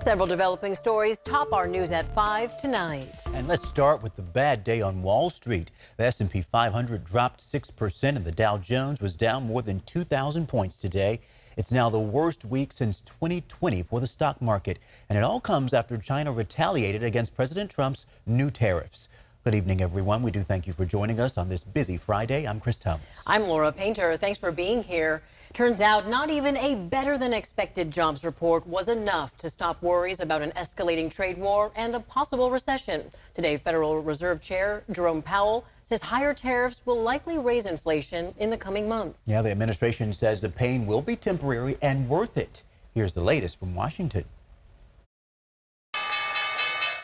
Several developing stories top our news at 5 tonight. And let's start with the bad day on Wall Street. The S&P 500 dropped 6% and the Dow Jones was down more than 2,000 points today. It's now the worst week since 2020 for the stock market. And it all comes after China retaliated against President Trump's new tariffs. Good evening, everyone. We do thank you for joining us on this busy Friday. I'm Chris Thomas. I'm Laura Painter. Thanks for being here. Turns out not even a better than expected jobs report was enough to stop worries about an escalating trade war and a possible recession. Today, Federal Reserve Chair Jerome Powell says higher tariffs will likely raise inflation in the coming months. Yeah, the administration says the pain will be temporary and worth it. Here's the latest from Washington.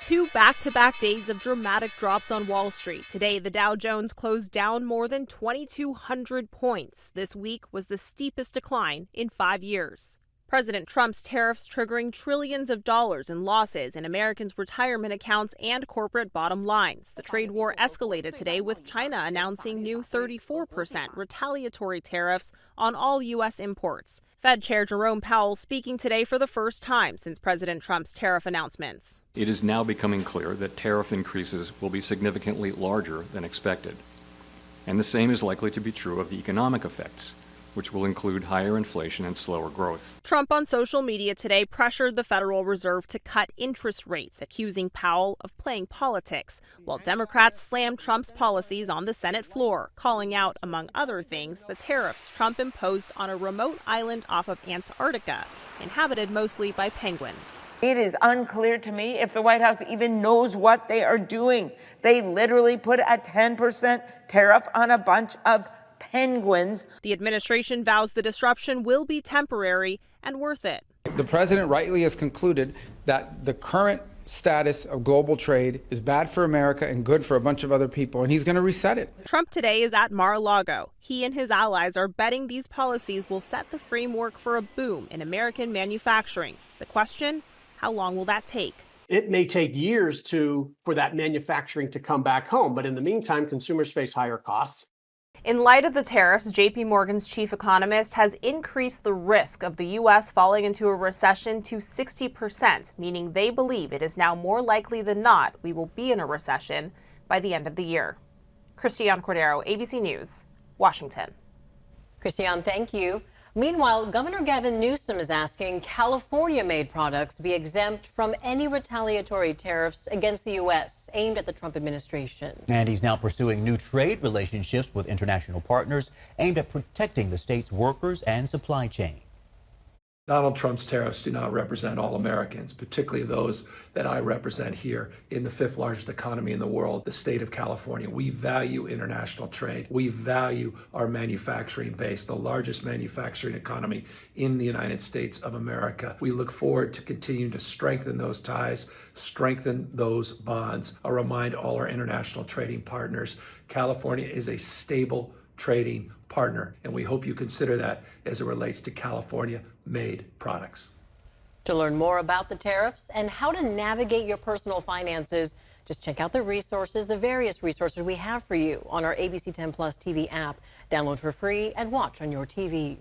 2 back-to-back days of dramatic drops on Wall Street. Today, the Dow Jones closed down more than 2,200 points. This week was the steepest decline in 5 years. President Trump's tariffs triggering trillions of dollars in losses in Americans' retirement accounts and corporate bottom lines. The trade war escalated today with China announcing new 34% retaliatory tariffs on all U.S. imports. Fed Chair Jerome Powell speaking today for the first time since President Trump's tariff announcements. It is now becoming clear that tariff increases will be significantly larger than expected. And the same is likely to be true of the economic effects, which will include higher inflation and slower growth. Trump on social media today pressured the Federal Reserve to cut interest rates, accusing Powell of playing politics, while Democrats slammed Trump's policies on the Senate floor, calling out, among other things, the tariffs Trump imposed on a remote island off of Antarctica, inhabited mostly by penguins. It is unclear to me if the White House even knows what they are doing. They literally put a 10% tariff on a bunch of penguins. The administration vows the disruption will be temporary and worth it. The president rightly has concluded that the current status of global trade is bad for America and good for a bunch of other people, and he's going to reset it. Trump today is at Mar-a-Lago. He and his allies are betting these policies will set the framework for a boom in American manufacturing. The question, how long will that take? It may take years for that manufacturing to come back home, but in the meantime, consumers face higher costs. In light of the tariffs, J.P. Morgan's chief economist has increased the risk of the U.S. falling into a recession to 60%, meaning they believe it is now more likely than not we will be in a recession by the end of the year. Christiane Cordero, ABC News, Washington. Christiane, thank you. Meanwhile, Governor Gavin Newsom is asking California-made products be exempt from any retaliatory tariffs against the U.S. aimed at the Trump administration. And he's now pursuing new trade relationships with international partners aimed at protecting the state's workers and supply chain. Donald Trump's tariffs do not represent all Americans, particularly those that I represent here in the 5th largest economy in the world, the state of California. We value international trade. We value our manufacturing base, the largest manufacturing economy in the United States of America. We look forward to continuing to strengthen those ties, strengthen those bonds. I'll remind all our international trading partners, California is a stable trading partner, and we hope you consider that as it relates to California-made products. To learn more about the tariffs and how to navigate your personal finances, just check out the various resources we have for you on our ABC 10 Plus TV app. Download for free and watch on your TV.